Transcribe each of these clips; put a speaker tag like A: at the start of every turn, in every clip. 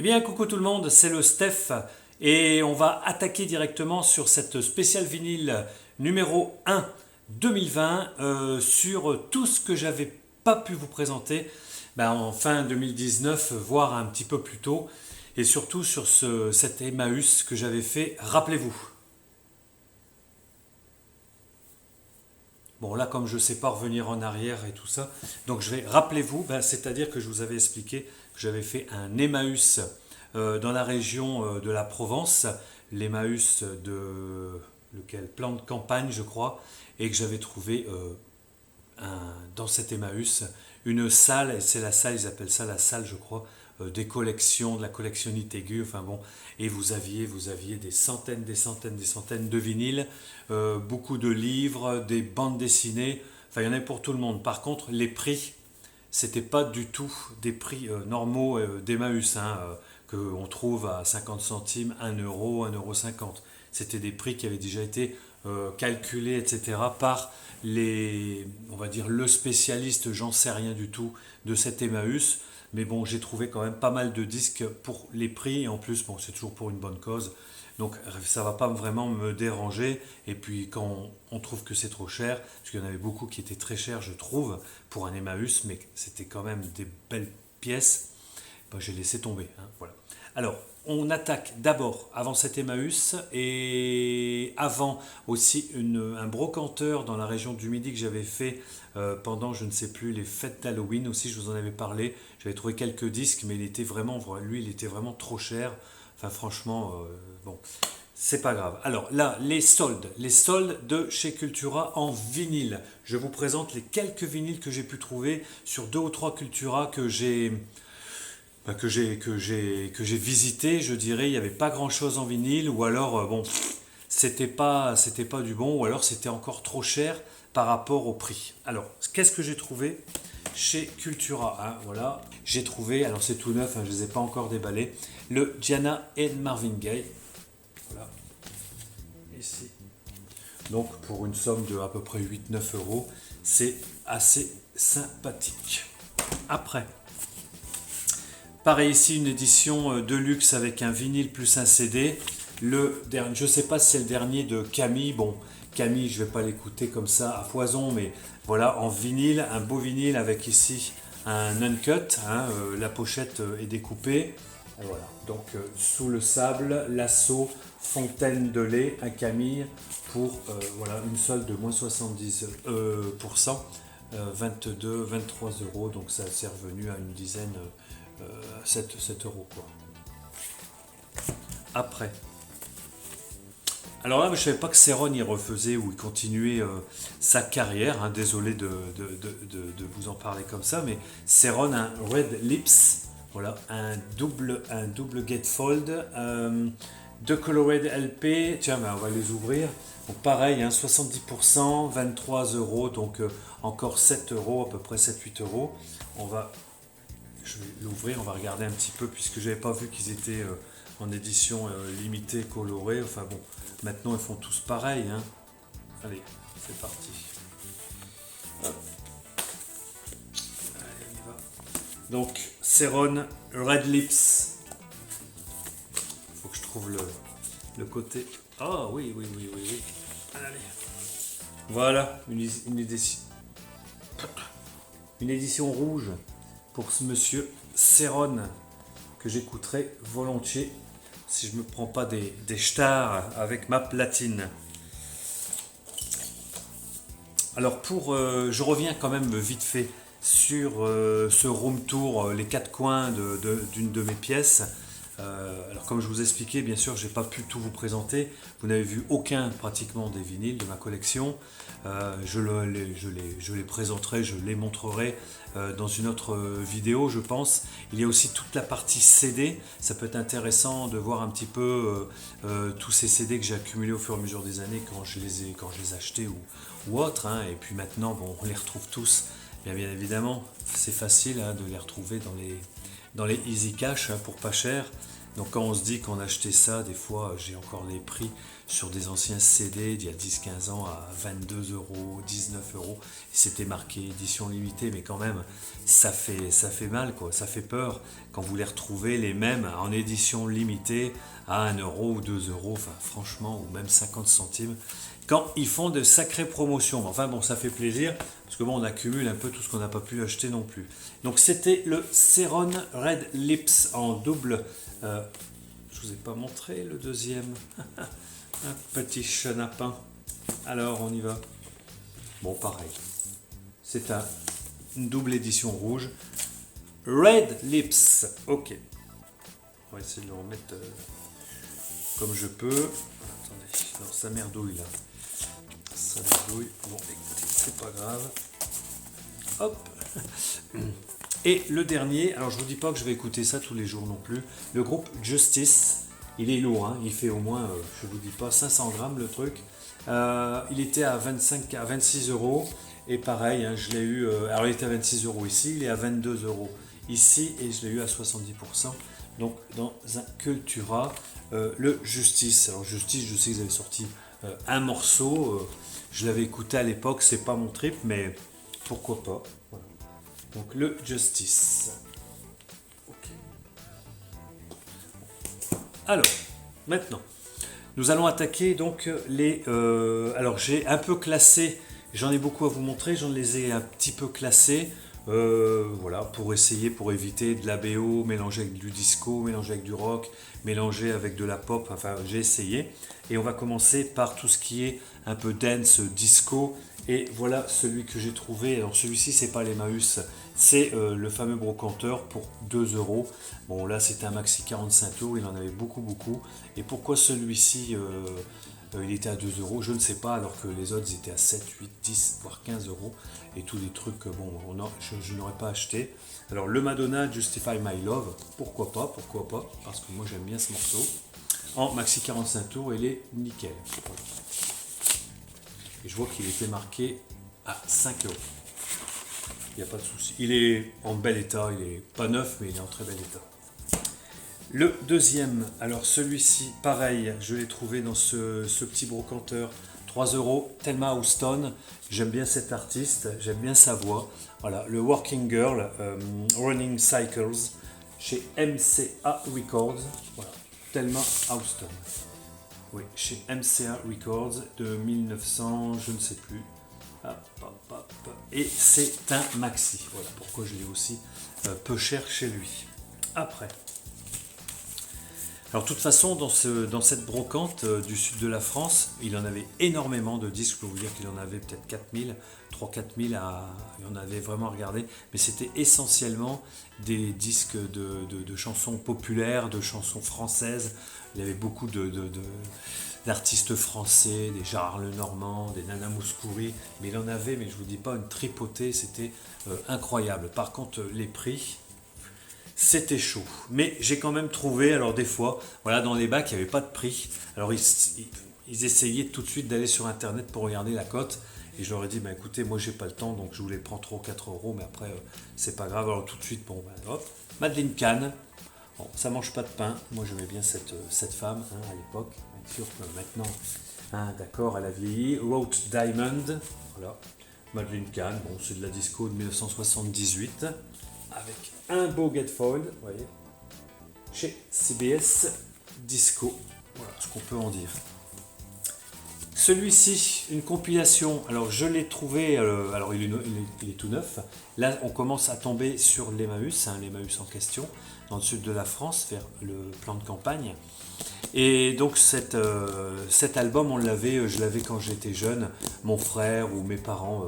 A: bien, coucou tout le monde, c'est le Steph et on va attaquer directement sur cette spéciale vinyle numéro 1 2020 sur tout ce que j'avais pas pu vous présenter en fin 2019, voire un petit peu plus tôt, et surtout sur cet Emmaüs que j'avais fait, rappelez-vous. Bon là, comme je ne sais pas revenir en arrière et tout ça, donc je vais, rappelez-vous, c'est-à-dire que je vous avais expliqué que j'avais fait un Emmaüs dans la région de la Provence, l'Emmaüs de lequel plan de campagne je crois, et que j'avais trouvé dans cet Emmaüs une salle, et c'est la salle, ils appellent ça la salle je crois, des collections, de la collectionnite aiguë, enfin bon, et vous aviez des centaines de vinyles, beaucoup de livres, des bandes dessinées, enfin il y en avait pour tout le monde. Par contre, les prix, c'était pas du tout des prix normaux d'Emmaüs, qu'on trouve à 50 centimes, 1 euro, 1,50 €. C'était des prix qui avaient déjà été calculés, etc., par on va dire, le spécialiste, j'en sais rien du tout, de cet Emmaüs. Mais bon, j'ai trouvé quand même pas mal de disques pour les prix. Et en plus, bon, c'est toujours pour une bonne cause. Donc ça va pas vraiment me déranger. Et puis quand on trouve que c'est trop cher, parce qu'il y en avait beaucoup qui étaient très chers, je trouve, pour un Emmaüs, mais c'était quand même des belles pièces, j'ai laissé tomber. Voilà. Alors, on attaque d'abord, avant cet Emmaüs, et avant aussi un brocanteur dans la région du Midi que j'avais fait pendant, je ne sais plus, les fêtes d'Halloween aussi, je vous en avais parlé. J'avais trouvé quelques disques, mais il était vraiment trop cher. Enfin, franchement, bon, c'est pas grave. Alors là, les soldes de chez Cultura en vinyle. Je vous présente les quelques vinyles que j'ai pu trouver sur 2 ou 3 Cultura que j'ai visité, je dirais. Il n'y avait pas grand chose en vinyle, ou alors bon, c'était pas du bon, ou alors c'était encore trop cher par rapport au prix. Alors, qu'est-ce que j'ai trouvé chez Cultura, voilà, j'ai trouvé, alors c'est tout neuf, je ne les ai pas encore déballés, le Diana et Marvin Gaye, voilà, ici. Donc pour une somme de à peu près 8-9 €, c'est assez sympathique. Après, pareil ici, une édition de luxe avec un vinyle plus un CD. Je ne sais pas si c'est le dernier de Camille. Bon, Camille, je ne vais pas l'écouter comme ça à foison, mais voilà, en vinyle, un beau vinyle avec ici un uncut. La pochette est découpée. Et voilà, donc sous le sable, l'assaut, fontaine de lait, un Camille pour voilà, une solde de moins 70%, 23 €, donc ça s'est revenu à une dizaine, 7 € quoi. Après, alors là, je ne savais pas que Céron y refaisait ou il continuait sa carrière. Désolé de vous en parler comme ça, mais Céron a un Red Lips, voilà, un double gatefold, 2 Colored LP. Tiens, on va les ouvrir. Donc pareil, 70%, 23 €, donc encore 7 € à peu près, 7-8 €. Je vais l'ouvrir, on va regarder un petit peu, puisque je n'avais pas vu qu'ils étaient en édition limitée, colorée. Enfin bon, maintenant ils font tous pareil. Allez, c'est parti. Hop. Allez, on y va. Donc, Céron Red Lips. Il faut que je trouve le côté. Ah oui. Allez. Voilà, une édition rouge pour ce monsieur Céron, que j'écouterai volontiers si je ne me prends pas des stars avec ma platine. Alors je reviens quand même vite fait sur ce room tour, les 4 coins d'une de mes pièces. Alors comme je vous expliquais, bien sûr, je n'ai pas pu tout vous présenter. Vous n'avez vu aucun pratiquement des vinyles de ma collection. Je les présenterai, je les montrerai dans une autre vidéo, je pense. Il y a aussi toute la partie CD. Ça peut être intéressant de voir un petit peu tous ces CD que j'ai accumulés au fur et à mesure des années quand je les ai achetés ou autres. Et puis maintenant, bon, on les retrouve tous. Bien évidemment, c'est facile de les retrouver dans les Easy Cash pour pas cher. Donc quand on se dit qu'on a acheté ça, des fois j'ai encore les prix sur des anciens CD d'il y a 10-15 ans à 22 euros, 19 euros. C'était marqué édition limitée, mais quand même, ça fait mal, quoi. Ça fait peur quand vous les retrouvez les mêmes en édition limitée à 1 euro ou 2 euros, enfin franchement, ou même 50 centimes. Quand ils font de sacrées promotions. Enfin bon, ça fait plaisir, parce que bon, on accumule un peu tout ce qu'on n'a pas pu acheter non plus. Donc c'était le Ceron Red Lips en double. Je vous ai pas montré le deuxième. Un petit chenapin. Alors, on y va. Bon, pareil. C'est une double édition rouge. Red Lips. Ok. On va essayer de le remettre comme je peux. Attendez, alors ça merdouille là. Ça merdouille. Bon, écoutez, c'est pas grave. Hop. Et le dernier, alors je vous dis pas que je vais écouter ça tous les jours non plus. Le groupe Justice. Il est lourd, hein, il fait au moins, je vous dis pas, 500 grammes le truc. Il était à 26 euros. Et pareil, hein, je l'ai eu. Alors il était à 26 euros ici, il est à 22 euros ici et je l'ai eu à 70%. Donc dans un Cultura, le Justice. Alors Justice, je sais qu'ils avaient sorti un morceau. Je l'avais écouté à l'époque, c'est pas mon trip, mais pourquoi pas. Voilà. Donc le Justice. Alors, maintenant, nous allons attaquer donc les... alors, j'ai un peu classé, j'en ai beaucoup à vous montrer, j'en les ai un petit peu classés, voilà, pour essayer, pour éviter de la BO, mélanger avec du disco, mélanger avec du rock, mélanger avec de la pop, enfin, j'ai essayé. Et on va commencer par tout ce qui est un peu dance, disco, et voilà celui que j'ai trouvé. Alors celui-ci, c'est pas l'Emmaüs, c'est le fameux brocanteur pour 2 euros. Bon, là, c'était un maxi 45 tours, il en avait beaucoup, beaucoup. Et pourquoi celui-ci, il était à 2 euros, je ne sais pas, alors que les autres étaient à 7, 8, 10, voire 15 euros. Et tous les trucs, bon, je n'aurais pas acheté. Alors, le Madonna Justify My Love, pourquoi pas, parce que moi, j'aime bien ce morceau. En maxi 45 tours, il est nickel. Voilà. Et je vois qu'il était marqué à 5 euros. Il n'y a pas de souci. Il est en bel état, il est pas neuf, mais il est en très bel état. Le deuxième, alors celui-ci, pareil, je l'ai trouvé dans ce petit brocanteur, 3 euros, Thelma Houston. J'aime bien cet artiste, j'aime bien sa voix. Voilà, le Working Girl, Running Cycles, chez MCA Records. Voilà, Thelma Houston. Oui, chez MCA Records de 1900, je ne sais plus. Et c'est un maxi. Voilà pourquoi je l'ai aussi peu cher chez lui. Après. Alors de toute façon, dans cette brocante du sud de la France, il en avait énormément de disques. Je peux vous dire qu'il en avait peut-être 4000, 3-4 000 il en avait vraiment regardé. Mais c'était essentiellement des disques de chansons populaires, de chansons françaises. Il y avait beaucoup d'artistes français, des Gérard Lenormand, des Nana Mouskouri. Mais il en avait, mais je ne vous dis pas, une tripotée, c'était incroyable. Par contre, les prix... C'était chaud, mais j'ai quand même trouvé, alors des fois, voilà, dans les bacs, il n'y avait pas de prix. Alors ils essayaient tout de suite d'aller sur internet pour regarder la cote. Et je leur ai dit, bah, écoutez, moi j'ai pas le temps, donc je vous les prends 3 ou 4 euros, mais après, c'est pas grave. Alors tout de suite, bon, bah, hop, Madeleine Kahn. Bon, ça mange pas de pain. Moi j'aimais bien cette femme hein, à l'époque. Bien sûr que maintenant, hein, d'accord, elle a vieilli. Rote Diamond, voilà. Madeleine Kahn, bon, c'est de la disco de 1978. Avec un beau gatefold, vous voyez, chez CBS Disco. Voilà ce qu'on peut en dire. Celui-ci, une compilation, alors je l'ai trouvé, alors il est tout neuf. Là, on commence à tomber sur l'Emmaüs, hein, l'Emmaüs en question, dans le sud de la France, vers le plan de campagne. Et donc cet album, je l'avais quand j'étais jeune, mon frère ou mes parents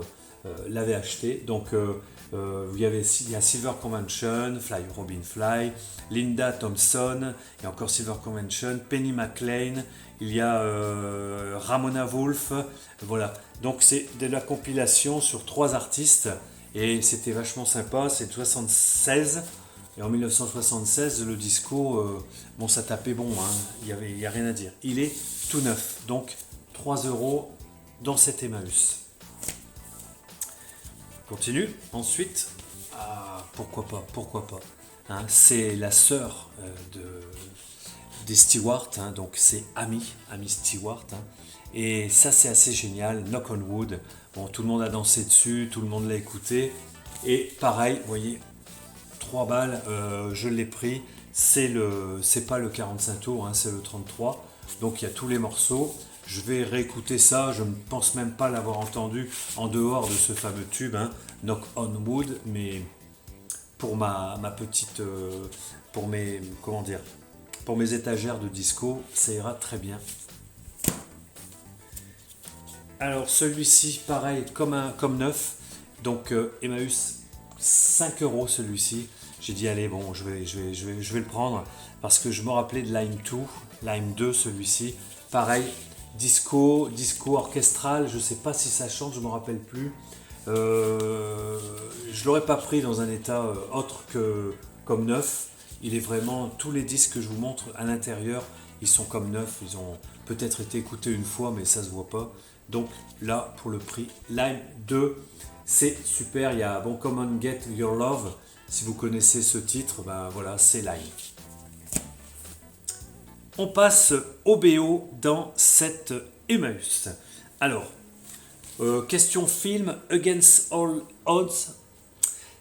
A: l'avaient acheté. Donc il y a Silver Convention, Fly Robin Fly, Linda Thompson, et encore Silver Convention, Penny McLean, il y a Ramona Wolf, voilà. Donc c'est de la compilation sur 3 artistes, et c'était vachement sympa, c'est de 76, et en 1976, le disco, bon ça tapait bon, hein. Il y a rien à dire. Il est tout neuf, donc 3 euros dans cet Emmaüs. Continue. Ensuite, pourquoi pas, hein, c'est la sœur de des Stewart, hein, donc c'est Ami Stewart. Hein. Et ça c'est assez génial, Knock on Wood. Bon, tout le monde a dansé dessus, tout le monde l'a écouté. Et pareil, vous voyez, 3 balles, je l'ai pris. C'est pas le 45 tours, hein, c'est le 33. Donc il y a tous les morceaux. Je vais réécouter ça, je ne pense même pas l'avoir entendu en dehors de ce fameux tube, hein, Knock on Wood, mais pour ma petite, pour mes, comment dire, pour mes étagères de disco, ça ira très bien. Alors celui-ci, pareil, comme neuf, donc Emmaüs, 5 euros celui-ci. J'ai dit allez bon, je vais le prendre parce que je me rappelais de Lime 2 celui-ci, pareil. Disco orchestral, je ne sais pas si ça chante, je ne me rappelle plus. Je ne l'aurais pas pris dans un état autre que comme neuf. Il est vraiment, tous les disques que je vous montre à l'intérieur, ils sont comme neufs. Ils ont peut-être été écoutés une fois, mais ça ne se voit pas. Donc là, pour le prix, Lime 2, c'est super. Il y a Come on Get Your Love. Si vous connaissez ce titre, ben voilà, c'est Lime. On passe au BO dans cette Emmaüs. Alors, question film Against All Odds,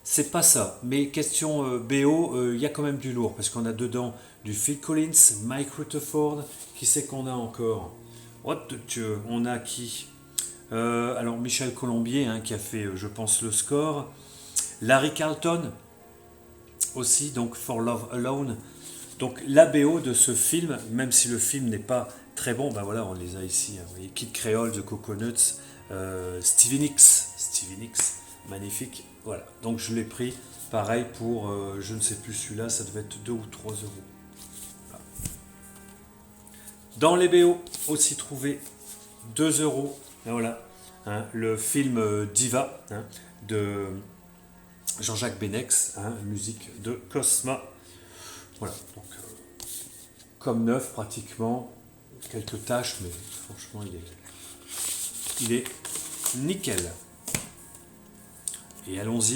A: c'est pas ça, mais question BO, il y a quand même du lourd parce qu'on a dedans du Phil Collins, Mike Rutherford, qui c'est qu'on a encore? What the Dieu, on a qui? Alors Michel Colombier, hein, qui a fait, je pense, le score. Larry Carlton aussi, donc For Love Alone. Donc la BO de ce film, même si le film n'est pas très bon, ben voilà, on les a ici. Hein, vous voyez, Kid Creole, The Coconuts, Stevie Nicks, magnifique. Voilà, donc je l'ai pris, pareil pour, je ne sais plus celui-là, ça devait être 2 ou 3 euros. Voilà. Dans les BO, aussi trouvé 2 euros. Ben voilà, hein, le film Diva, hein, de Jean-Jacques Benex, hein, musique de Cosma. Voilà, donc comme neuf pratiquement, quelques taches, mais franchement il est nickel. Et allons-y.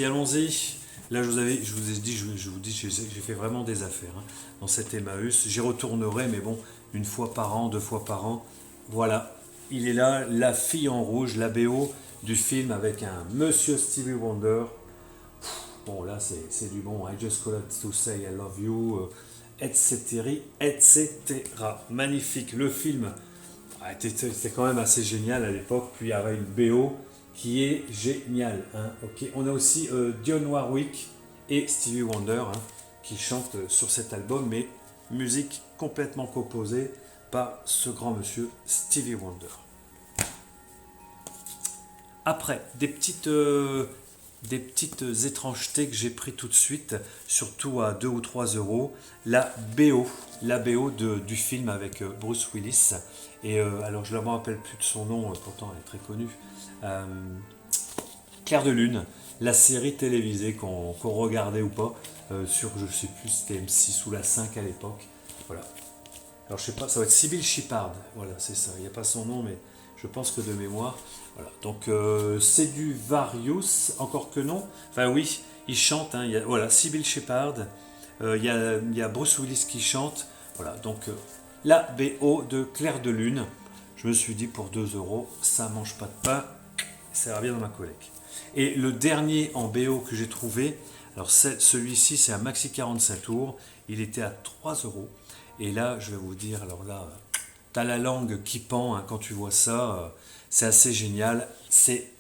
A: Là je vous ai dit, j'ai fait vraiment des affaires hein, dans cet Emmaüs. J'y retournerai, mais bon, une fois par an, 2 fois par an. Voilà, il est là, La Fille en Rouge, la BO du film avec un Monsieur Stevie Wonder. Bon là c'est du bon, I Just Called to Say I Love You, etc. Magnifique, le film était quand même assez génial à l'époque, puis il y avait une BO qui est géniale. Hein. Okay. On a aussi Dionne Warwick et Stevie Wonder hein, qui chantent sur cet album, mais musique complètement composée par ce grand monsieur Stevie Wonder. Après, des petites étrangetés que j'ai pris tout de suite, surtout à 2 ou 3 euros. La BO du film avec Bruce Willis. Et alors je ne me rappelle plus de son nom, pourtant elle est très connue. Clair de Lune, la série télévisée qu'on regardait ou pas, sur je ne sais plus, c'était M6 ou la 5 à l'époque. Voilà. Alors je sais pas, ça va être Sybil Shepherd. Voilà, c'est ça. Il n'y a pas son nom, mais je pense que de mémoire. Voilà, donc c'est du Various, encore que non. Enfin oui, il chante, hein, voilà, Sybil Shepherd, il y a Bruce Willis qui chante. Voilà, donc la BO de Clair de Lune. Je me suis dit pour 2 euros, ça mange pas de pain, ça va bien dans ma collecte. Et le dernier en BO que j'ai trouvé, alors celui-ci c'est un maxi 45 tours, il était à 3 euros. Et là, je vais vous dire, alors là, t'as la langue qui pend hein, quand tu vois ça. C'est assez génial. C'est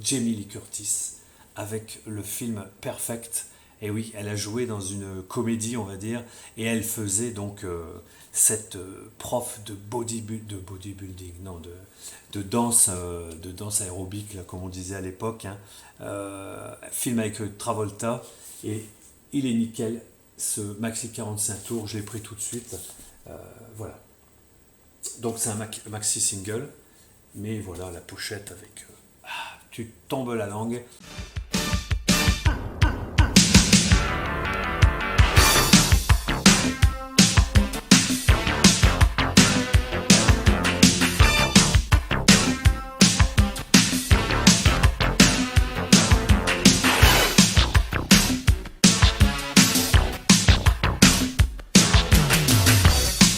A: Jamie Lee Curtis avec le film Perfect. Et oui, elle a joué dans une comédie, on va dire, et elle faisait donc cette prof de bodybuilding, non, de danse aérobique, là, comme on disait à l'époque. Hein. Film avec Travolta, et il est nickel. Ce maxi 45 tours, je l'ai pris tout de suite. Voilà. Donc c'est un maxi single. Mais voilà la pochette avec... tu tombes la langue.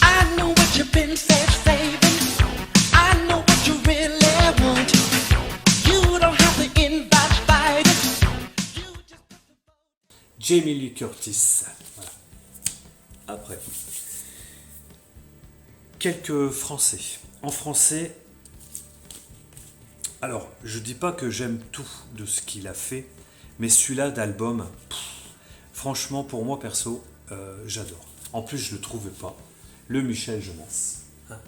B: I
A: Jamie Lee Curtis. Voilà. Après, quelques français. En français, alors, je dis pas que j'aime tout de ce qu'il a fait, mais celui-là d'album, franchement, pour moi perso, j'adore. En plus, je ne le trouvais pas. Le Michel Jonas. Hein.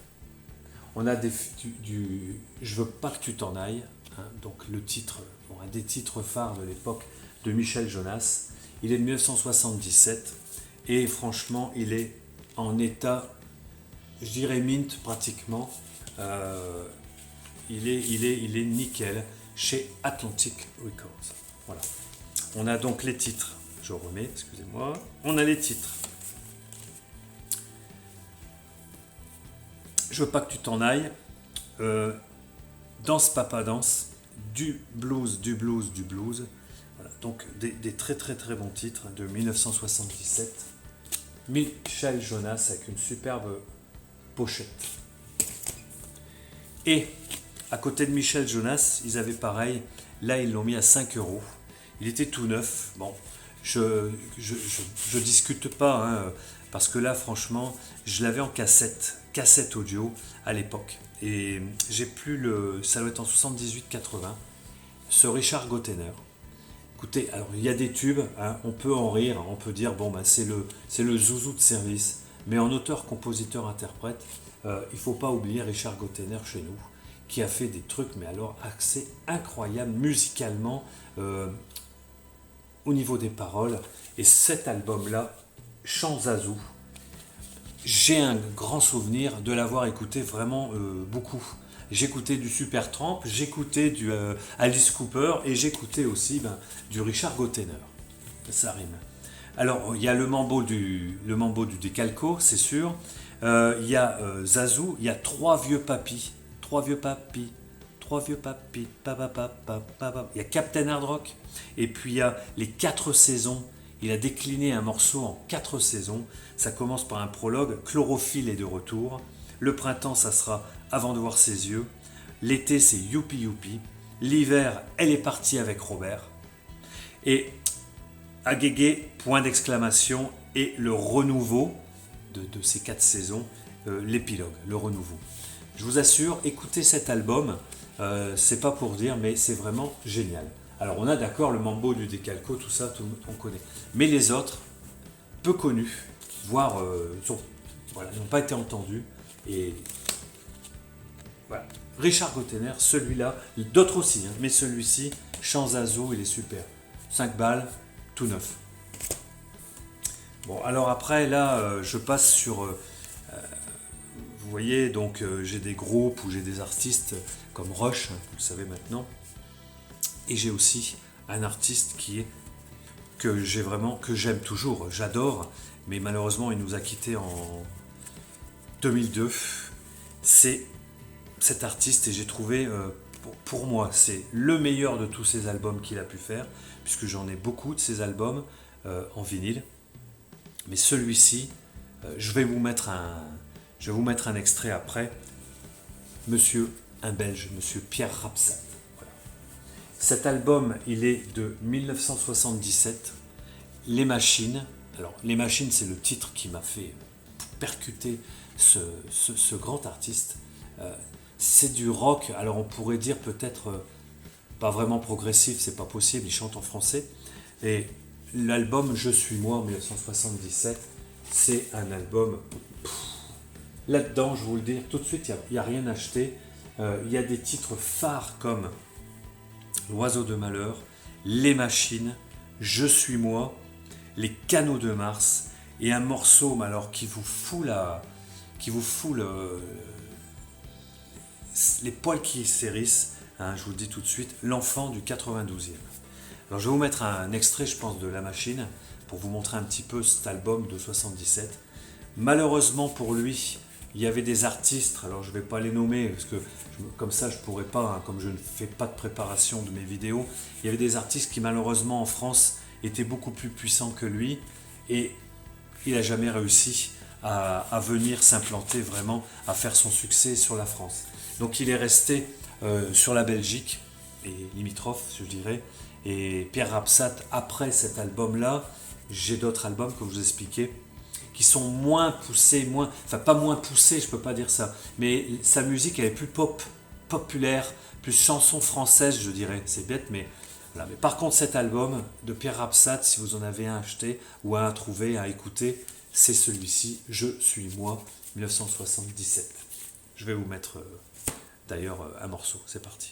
A: On a du Je veux pas que tu t'en ailles. Hein. Donc, le titre, un des titres phares de l'époque de Michel Jonas. Il est de 1977 et franchement, il est en état, je dirais mint pratiquement. Il est nickel chez Atlantic Records. Voilà. On a donc les titres. Je remets, excusez-moi. On a les titres. Je veux pas que tu t'en ailles. Danse Papa Danse. Du blues, du blues, du blues. Voilà. Donc des très très très bons titres de 1977. Michel Jonas avec une superbe pochette. Et à côté de Michel Jonas, ils avaient pareil. Là, ils l'ont mis à 5 euros. Il était tout neuf. Bon, je discute pas, hein, parce que là, franchement, je l'avais en cassette audio à l'époque. Et j'ai plus le. Ça doit être en 78-80. Ce Richard Gottener. Écoutez, alors il y a des tubes, hein, on peut en rire, on peut dire, bon, bah, c'est le zouzou de service. Mais en auteur, compositeur, interprète, il ne faut pas oublier Richard Gottener chez nous, qui a fait des trucs, mais alors assez incroyables musicalement, au niveau des paroles. Et cet album-là, Chant Zazou, j'ai un grand souvenir de l'avoir écouté vraiment beaucoup. J'écoutais du Supertramp, j'écoutais du Alice Cooper et j'écoutais aussi du Richard Gottener. Ça rime. Alors, il y a le mambo du Décalco, c'est sûr. Il y a Zazou, il y a trois vieux papis. Il y a Captain Hard Rock. Et puis il y a les 4 saisons. Il a décliné un morceau en 4 saisons. Ça commence par un prologue. Chlorophylle est de retour. Le printemps, ça sera Avant de voir ses yeux. L'été, c'est Youpi Youpi. L'hiver, Elle est partie avec Robert. Et Agégué, point d'exclamation. Et le renouveau de ces 4 saisons, l'épilogue, le renouveau. Je vous assure, écoutez cet album, c'est pas pour dire, mais c'est vraiment génial. Alors on a d'accord le mambo du Décalco, tout ça, on connaît. Mais les autres, peu connus, voire n'ont pas été entendus. Et voilà. Richard Gottener, celui-là, d'autres aussi, hein, mais celui-ci, Chant Zazou, il est super. 5 balles, tout neuf. Bon, alors après, là, je passe sur... vous voyez, donc j'ai des groupes ou j'ai des artistes comme Rush, vous le savez maintenant. Et j'ai aussi un artiste que j'aime toujours, j'adore, mais malheureusement il nous a quittés en 2002. C'est cet artiste et j'ai trouvé, pour moi, c'est le meilleur de tous ces albums qu'il a pu faire, puisque j'en ai beaucoup de ces albums en vinyle. Mais celui-ci, je vais vous mettre un extrait après. Un Belge, Monsieur Pierre Rapsat. Voilà. Cet album, il est de 1977. Les Machines. Alors, Les Machines, c'est le titre qui m'a fait percuter ce grand artiste. C'est du rock. Alors, on pourrait dire peut-être pas vraiment progressif, c'est pas possible. Il chante en français. Et l'album Je suis moi en 1977, c'est un album. Là-dedans, je vous le dis tout de suite, il n'y a rien acheté. Il y a des titres phares comme L'Oiseau de Malheur, Les Machines, Je suis moi, Les Canaux de Mars et un morceau alors qui vous fout les poils qui s'hérissent. Hein, je vous le dis tout de suite, L'Enfant du 92e. Alors je vais vous mettre un extrait, je pense, de La Machine pour vous montrer un petit peu cet album de 77. Malheureusement pour lui, il y avait des artistes, alors je ne vais pas les nommer, parce que comme ça je ne pourrais pas, hein, comme je ne fais pas de préparation de mes vidéos, il y avait des artistes qui malheureusement en France étaient beaucoup plus puissants que lui, et il n'a jamais réussi à venir s'implanter vraiment, à faire son succès sur la France. Donc il est resté sur la Belgique, et limitrophe je dirais, et Pierre Rapsat, après cet album-là, j'ai d'autres albums, comme je vous expliquais, qui sont moins poussés, enfin pas moins poussés, je peux pas dire ça, mais sa musique elle est plus populaire, plus chanson française, je dirais. C'est bête, mais voilà. Mais par contre, cet album de Pierre Rapsat, si vous en avez un acheté ou un à trouver, à écouter, c'est celui-ci, Je suis moi, 1977. Je vais vous mettre d'ailleurs un morceau, c'est parti.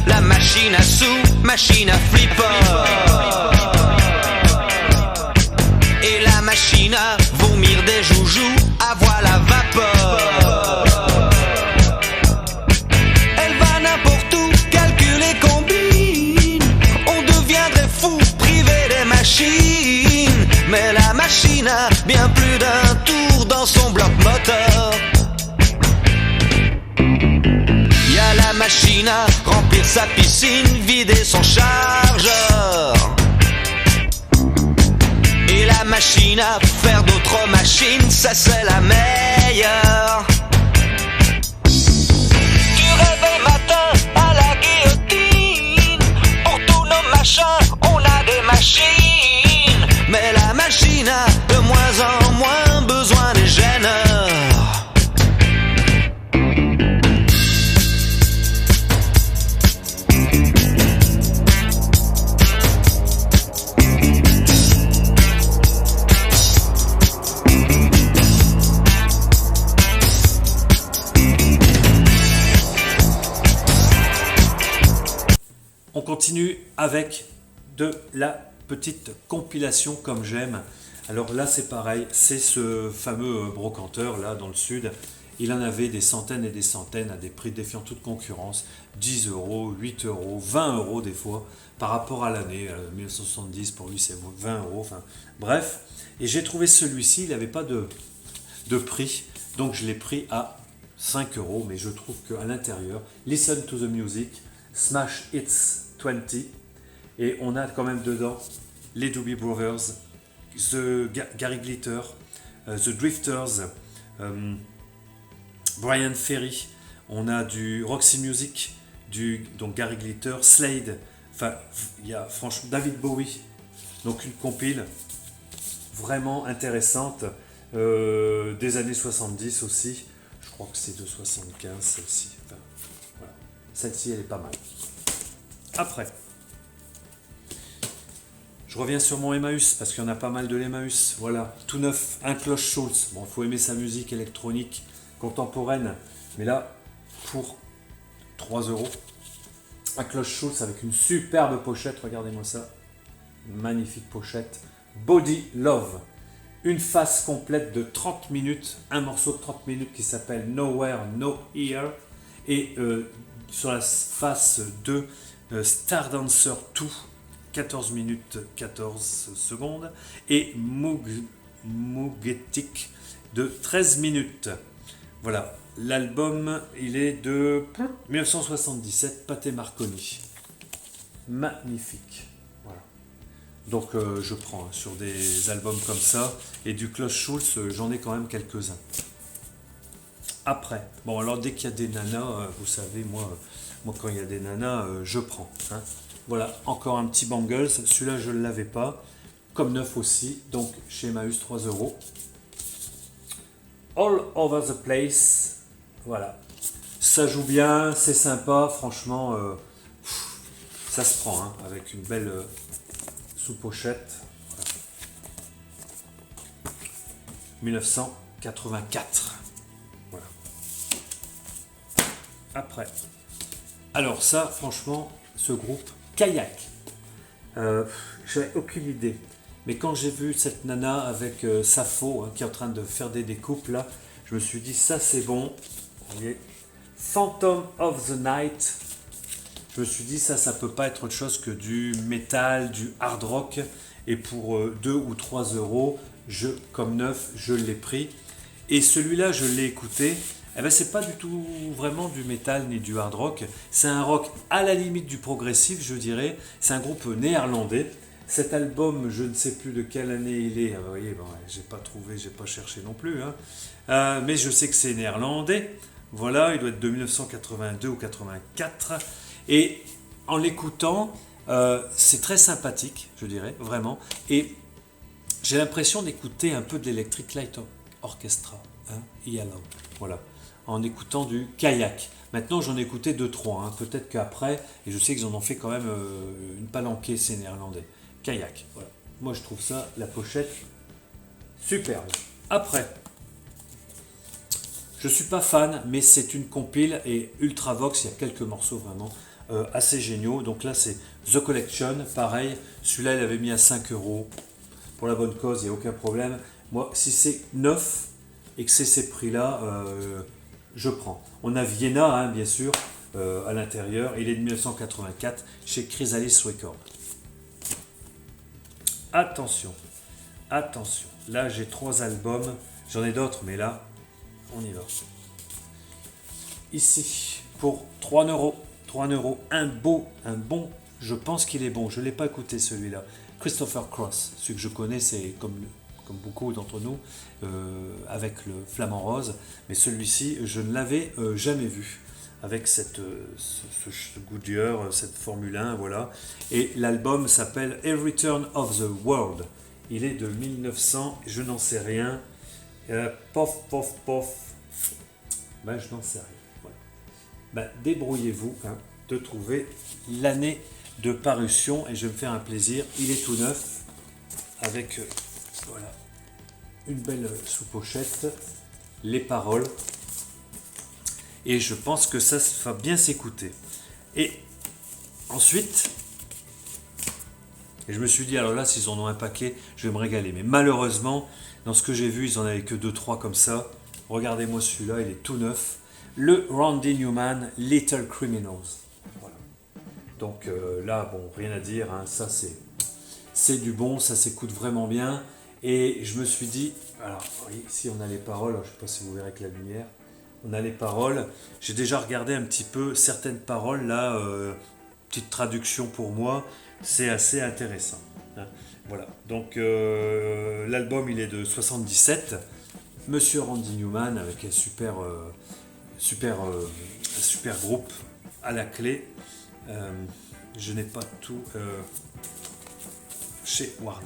B: La machine à sous, machine à flipper. Et la machine à vomir des joujoux, à voile à vapeur. Elle va n'importe où, calcule et combine. On deviendrait fou, privé des machines. Mais la machine a bien plus d'un tour dans son bloc moteur. La machine à remplir sa piscine, vider son chargeur. Et la machine à faire d'autres machines, ça c'est la meilleure. Du réveil matin à la guillotine, pour tous nos machins, on a des machines. Mais la machine a de moins en moins besoin des gêneurs.
A: On continue avec de la petite compilation comme j'aime. Alors là c'est pareil, c'est ce fameux brocanteur là dans le sud. Il en avait des centaines et des centaines à des prix défiant toute concurrence. 10 euros, 8 euros, 20 euros des fois par rapport à l'année. 1970 pour lui c'est 20 euros. Enfin, bref, et j'ai trouvé celui-ci, il n'avait pas de prix. Donc je l'ai pris à 5 euros. Mais je trouve qu'à l'intérieur, Listen to the Music, Smash Hits 20, et on a quand même dedans les Doobie Brothers, Gary Glitter, The Drifters, Brian Ferry, on a du Roxy Music, donc Gary Glitter, Slade, enfin il y a franchement David Bowie, donc une compile vraiment intéressante des années 70 aussi, je crois que c'est de 75 celle-ci, enfin, voilà. Celle-ci elle est pas mal. Après, je reviens sur mon Emmaüs, parce qu'il y en a pas mal de l'Emmaüs. Voilà, tout neuf, un Klaus Schulze. Bon, il faut aimer sa musique électronique contemporaine. Mais là, pour 3 euros, un Klaus Schulze avec une superbe pochette. Regardez-moi ça. Magnifique pochette. Body Love. Une face complète de 30 minutes. Un morceau de 30 minutes qui s'appelle Nowhere, No Here. Et sur la face 2, Star Dancer 2, 14 minutes 14 secondes, et Mugetic de 13 minutes. Voilà, l'album il est de 1977, Pathé Marconi. Magnifique. Voilà. Donc je prends sur des albums comme ça, et du Klaus Schulze, j'en ai quand même quelques-uns. Après, bon alors dès qu'il y a des nanas, vous savez, moi quand il y a des nanas, je prends. Hein. Voilà, encore un petit Bangles, celui-là je ne l'avais pas, comme neuf aussi, donc chez Emmaüs 3 euros. All Over the Place, voilà. Ça joue bien, c'est sympa, franchement, ça se prend, hein, avec une belle sous-pochette. Voilà. 1984. Voilà. Après. Alors ça, franchement, ce groupe, Kayak. J'avais aucune idée. Mais quand j'ai vu cette nana avec Sappho, hein, qui est en train de faire des découpes, là, je me suis dit, ça c'est bon. Vous voyez, Phantom of the Night. Je me suis dit, ça peut pas être autre chose que du métal, du hard rock. Et pour 2 ou 3 euros, comme neuf, je l'ai pris. Et celui-là, je l'ai écouté. Eh ben, c'est pas du tout vraiment du métal ni du hard rock. C'est un rock à la limite du progressif, je dirais. C'est un groupe néerlandais. Cet album, je ne sais plus de quelle année il est. Vous voyez, bon, j'ai pas trouvé, j'ai pas cherché non plus. Hein. Mais je sais que c'est néerlandais. Voilà, il doit être de 1982 ou 84. Et en l'écoutant, c'est très sympathique, je dirais, vraiment. Et j'ai l'impression d'écouter un peu de l'Electric Light Orchestra, hein, Yellow, voilà, en écoutant du Kayak. Maintenant, j'en ai écouté 2-3, hein, peut-être qu'après, et je sais qu'ils en ont fait quand même une palanquée, ces néerlandais. Kayak, voilà. Moi, je trouve ça, la pochette, superbe. Après, je suis pas fan, mais c'est une compile et Ultravox, il y a quelques morceaux vraiment assez géniaux. Donc là, c'est The Collection, pareil. Celui-là, il avait mis à 5 euros. Pour la bonne cause, il n'y a aucun problème. Moi, si c'est neuf et que c'est ces prix-là, je prends. On a Vienna, hein, bien sûr, à l'intérieur. Il est de 1984 chez Chrysalis Records. Attention, attention. Là, j'ai 3 albums. J'en ai d'autres, mais là, on y va. Ici, pour 3 euros. 3 euros, un bon, je pense qu'il est bon. Je ne l'ai pas écouté celui-là. Christopher Cross, celui que je connais, c'est comme beaucoup d'entre nous, avec le Flamant Rose. Mais celui-ci, je ne l'avais jamais vu. Avec ce Goodyear, cette Formule 1, voilà. Et l'album s'appelle A Return of the World. Il est de 1900, je n'en sais rien. Pof. Ben, je n'en sais rien. Voilà. Ben, débrouillez-vous de trouver l'année de parution et je vais me faire un plaisir. Il est tout neuf avec voilà, une belle sous-pochette, les paroles. Et je pense que ça va bien s'écouter. Et ensuite, et je me suis dit, alors là, s'ils en ont un paquet, je vais me régaler. Mais malheureusement, dans ce que j'ai vu, ils en avaient que 2-3 comme ça. Regardez-moi celui-là, il est tout neuf. Le Randy Newman, Little Criminals. Voilà. Donc là, bon, rien à dire, hein, ça c'est du bon, ça s'écoute vraiment bien. Et je me suis dit, alors ici on a les paroles, je ne sais pas si vous verrez avec la lumière. On a les paroles. J'ai déjà regardé un petit peu certaines paroles là, petite traduction pour moi, c'est assez intéressant. Hein. Voilà. Donc l'album il est de 77. Monsieur Randy Newman avec un super groupe à la clé. Je n'ai pas tout chez Warner.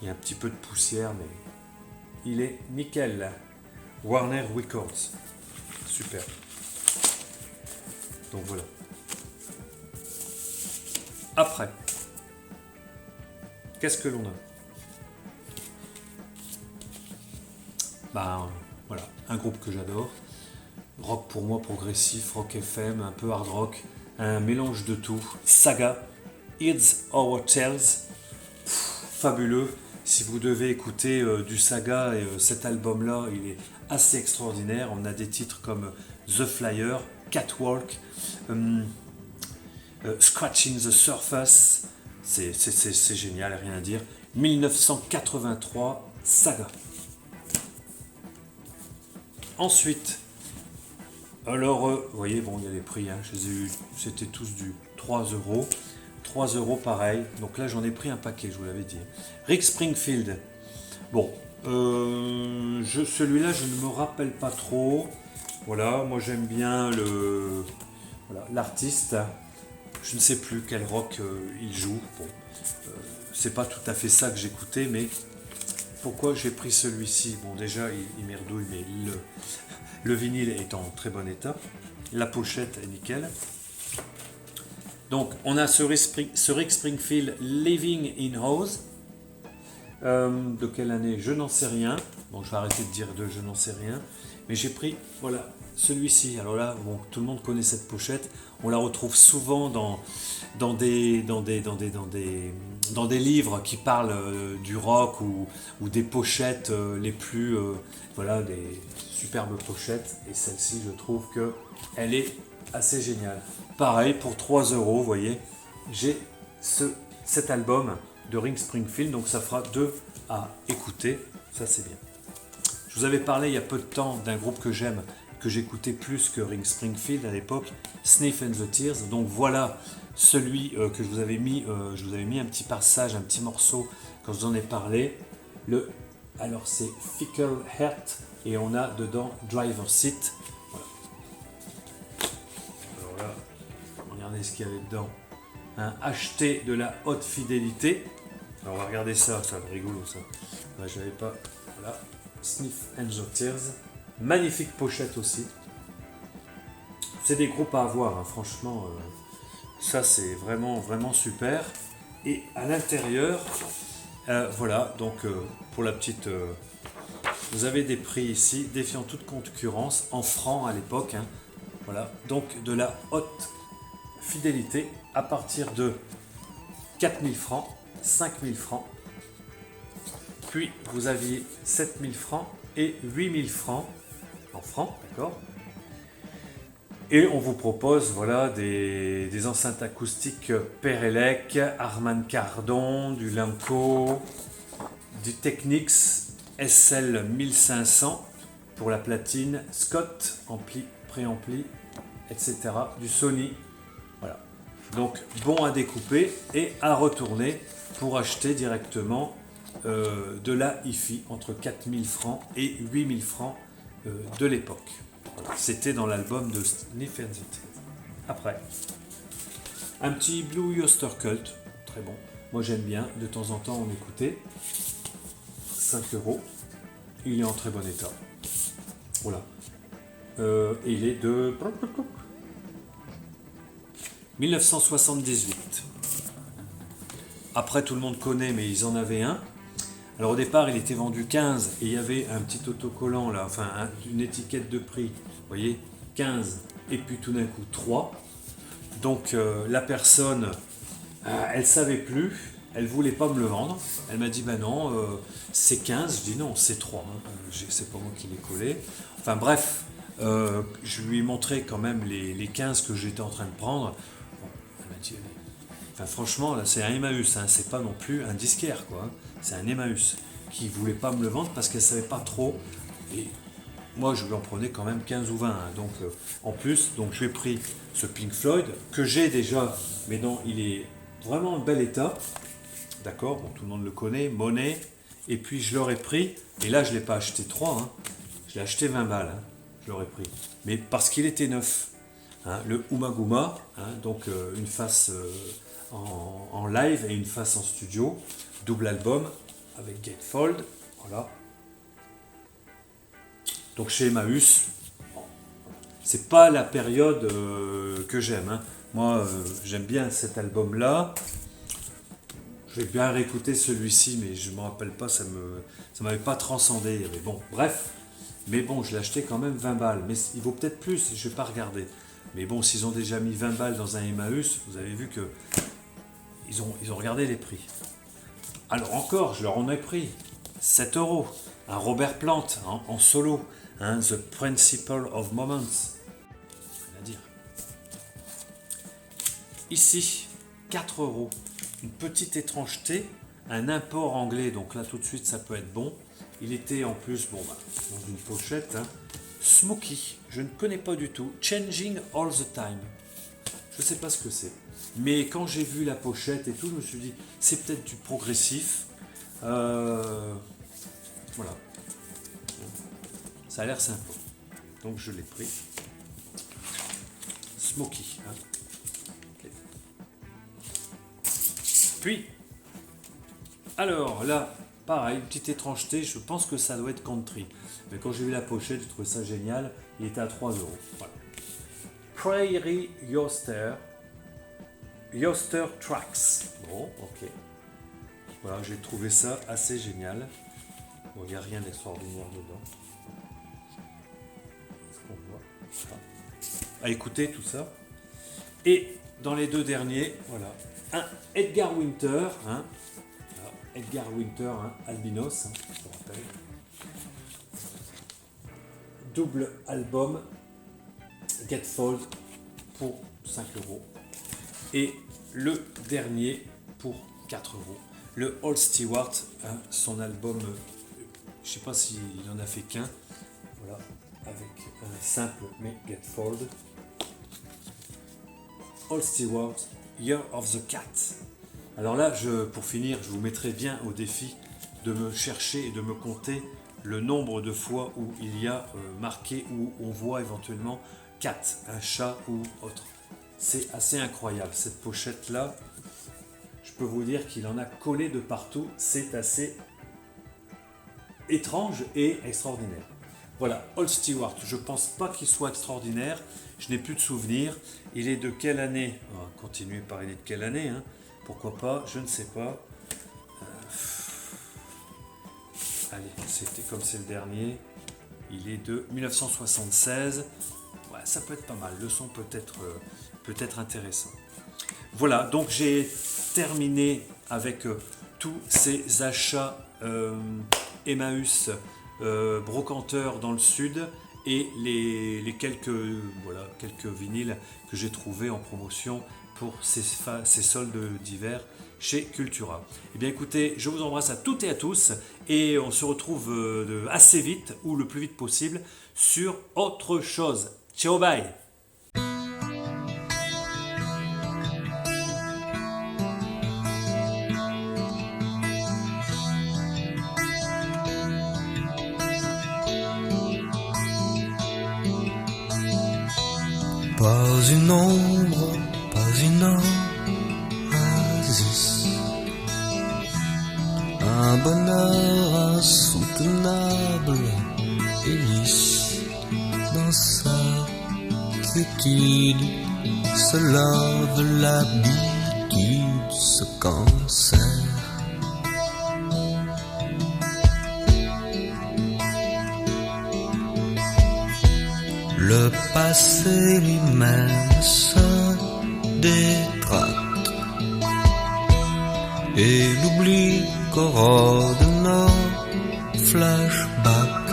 A: Il y a un petit peu de poussière, mais il est nickel. Warner Records. Super. Donc voilà. Après, qu'est-ce que l'on a? Ben voilà, un groupe que j'adore. Rock pour moi progressif, rock FM, un peu hard rock, un mélange de tout. Saga, Heads Our Tales. Fabuleux. Si vous devez écouter du Saga, cet album-là, il est assez extraordinaire. On a des titres comme The Flyer, Catwalk, Scratching the Surface. C'est génial, rien à dire. 1983, Saga. Ensuite, alors, vous voyez, bon, il y a les prix, hein, je les ai eu, c'était tous du 3 euros. 3 euros pareil, donc là j'en ai pris un paquet, je vous l'avais dit. Rick Springfield, bon, celui-là je ne me rappelle pas trop, voilà, moi j'aime bien l'artiste, je ne sais plus quel rock il joue, bon, c'est pas tout à fait ça que j'écoutais, mais pourquoi j'ai pris celui-ci? Bon déjà il merdouille, mais le vinyle est en très bon état, la pochette est nickel. Donc, on a ce Rick Springfield Living in House. De quelle année? Je n'en sais rien. Bon, je vais arrêter de dire je n'en sais rien. Mais j'ai pris, voilà, celui-ci. Alors là, bon, tout le monde connaît cette pochette. On la retrouve souvent dans des dans des livres qui parlent du rock ou des pochettes les plus... voilà, des superbes pochettes. Et celle-ci, je trouve que elle est assez géniale. Pareil, pour 3 euros, vous voyez, j'ai cet album de Ring Springfield. Donc ça fera 2 à écouter. Ça, c'est bien. Je vous avais parlé il y a peu de temps d'un groupe que j'aime, que j'écoutais plus que Ring Springfield à l'époque, Sniff and the Tears. Donc voilà celui que je vous avais mis un petit passage, un petit morceau quand je vous en ai parlé. Alors c'est Fickle Heart et on a dedans Driver Seat. Voilà. Alors là, regardez ce qu'il y avait dedans. Acheter de la haute fidélité. Alors on va regarder ça, ça va être rigolo ça. Ouais, je n'avais pas. Voilà. Sniff and the Tears. Magnifique pochette aussi. C'est des groupes à avoir, hein. Franchement, ça c'est vraiment super. Et à l'intérieur, voilà, donc pour la petite, vous avez des prix ici, défiant toute concurrence, en francs à l'époque. Hein. Voilà, donc de la haute fidélité à partir de 4000 francs, 5000 francs. Puis vous aviez 7000 francs et 8000 francs en francs, d'accord. Et on vous propose voilà, des enceintes acoustiques Perelec, Harman Kardon, du Lamco, du Technics SL 1500 pour la platine, Scott, ampli, préampli, etc. Du Sony. Voilà. Donc bon à découper et à retourner pour acheter directement de la hi-fi entre 4000 francs et 8000 francs de l'époque. Voilà. C'était dans l'album de Sniff and the Tears. Après, un petit Blue Oyster Cult, très bon. Moi j'aime bien, de temps en temps on écoutait. 5 euros. Il est en très bon état. Voilà. Et il est de 1978. Après tout le monde connaît, mais ils en avaient un. Alors au départ, il était vendu 15 et il y avait un petit autocollant là, enfin une étiquette de prix, vous voyez, 15 et puis tout d'un coup 3. Donc la personne, elle savait plus, elle voulait pas me le vendre. Elle m'a dit, ben non, c'est 15. Je dis non, c'est 3. Hein. C'est pas moi qui l'ai collé. Enfin bref, je lui ai montré quand même les 15 que j'étais en train de prendre. Bon, elle m'a dit, enfin franchement, là c'est un Emmaüs, hein, c'est pas non plus un disquaire quoi. Hein. C'est un Emmaüs qui voulait pas me le vendre parce qu'elle savait pas trop. Et moi, je lui en prenais quand même 15 ou 20. Hein. Donc, en plus, donc je lui ai pris ce Pink Floyd que j'ai déjà, mais non, il est vraiment en bel état. D'accord, bon, tout le monde le connaît, Monet. Et puis, je l'aurais pris, et là, je ne l'ai pas acheté 3. Hein. Je l'ai acheté 20 balles. Hein. Je l'aurais pris. Mais parce qu'il était neuf. Hein, le Umaguma, hein, donc une face en live et une face en studio. Double album avec Gatefold, voilà. Donc chez Emmaüs, bon, c'est pas la période que j'aime. Hein. Moi, j'aime bien cet album-là. Je vais bien réécouter celui-ci, mais je me rappelle pas, ça m'avait pas transcendé. Mais bon, bref. Mais bon, je l'ai acheté quand même 20 balles. Mais il vaut peut-être plus, je vais pas regarder. Mais bon, s'ils ont déjà mis 20 balles dans un Emmaüs, vous avez vu que ils ont regardé les prix. Alors encore, je leur en ai pris 7 euros. Un Robert Plant en solo, hein, The Principle of Moments. Rien à dire. Ici, 4 euros. Une petite étrangeté, un import anglais, donc là tout de suite ça peut être bon. Il était en plus, bon, dans une pochette, hein, Smokey, je ne connais pas du tout. Changing All the Time. Je ne sais pas ce que c'est. Mais quand j'ai vu la pochette et tout, je me suis dit, c'est peut-être du progressif. Voilà. Ça a l'air sympa. Donc je l'ai pris. Smokey. Hein. Okay. Puis, alors là, pareil, une petite étrangeté, je pense que ça doit être country. Mais quand j'ai vu la pochette, j'ai trouvé ça génial. Il était à 3 euros. Voilà. Prairie Yoster. Yoster Tracks. Bon, ok. Voilà, j'ai trouvé ça assez génial. Bon, il n'y a rien d'extraordinaire dedans. Est-ce qu'on voit ça à écouter tout ça. Et dans les deux derniers, voilà, un Edgar Winter, hein, voilà, Edgar Winter, hein, albinos, hein, je vous rappelle. Double album Gatefold pour 5 €. Et le dernier pour 4 €. Le Old Stewart, hein, son album, je ne sais pas s'il en a fait qu'un, voilà, avec un simple mais Gatefold. Old Stewart, Year of the Cat. Alors là, pour finir, je vous mettrai bien au défi de me chercher et de me compter le nombre de fois où il y a marqué, où on voit éventuellement cat, un chat ou autre. C'est assez incroyable, cette pochette-là. Je peux vous dire qu'il en a collé de partout. C'est assez étrange et extraordinaire. Voilà, Old Stewart. Je ne pense pas qu'il soit extraordinaire. Je n'ai plus de souvenirs. Il est de quelle année? On va continuer par il est de quelle année, hein. Pourquoi pas? Je ne sais pas. Allez, c'était comme c'est le dernier. Il est de 1976. Ouais, ça peut être pas mal. Le son peut être intéressant. Voilà, donc j'ai terminé avec tous ces achats Emmaüs brocanteurs dans le sud et les quelques vinyles que j'ai trouvés en promotion pour ces soldes d'hiver chez Cultura. Eh bien écoutez, je vous embrasse à toutes et à tous et on se retrouve assez vite ou le plus vite possible sur autre chose. Ciao, bye!
B: Pas une ombre, pas une oasis, un bonheur insoutenable et lisse dans sa quiétude se lave l'habitude, ce cancer. Le passé lui-même se détracte et l'oubli corrode nos flashbacks.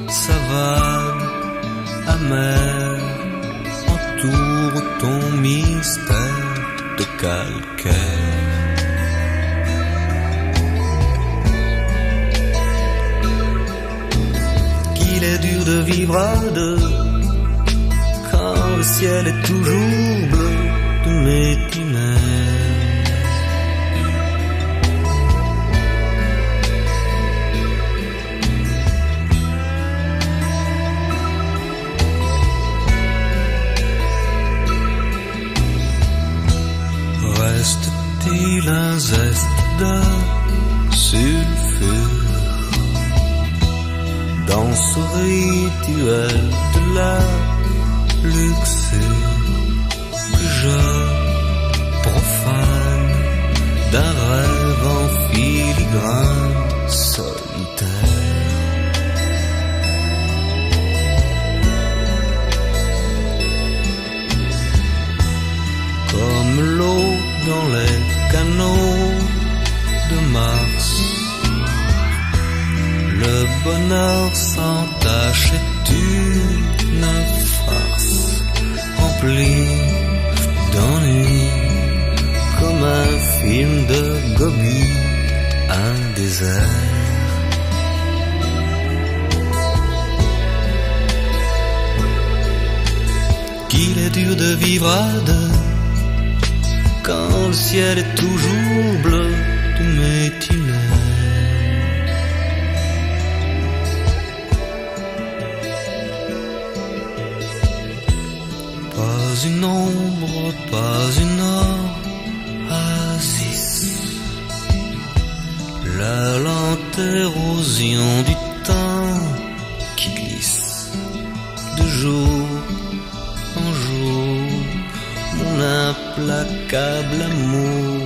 B: Sa vague amère entoure ton mystère de calcaire. Qu'il est dur de vivre à deux quand le ciel est toujours bleu de mes ténèbres. Reste-t-il un zeste de sulfure dans ce rituel de la luxure que je profane d'un rêve en filigrane solitaire? Comme l'eau dans les canaux de Mars, le bonheur sans tâche est une farce remplie d'ennui, comme un film de Gobi, un désert. Qu'il est dur de vivre à deux quand le ciel est toujours bleu de mes ténèbres. Pas une ombre, pas une oasis, la lente érosion du temps qui glisse de jour en jour, mon implacable amour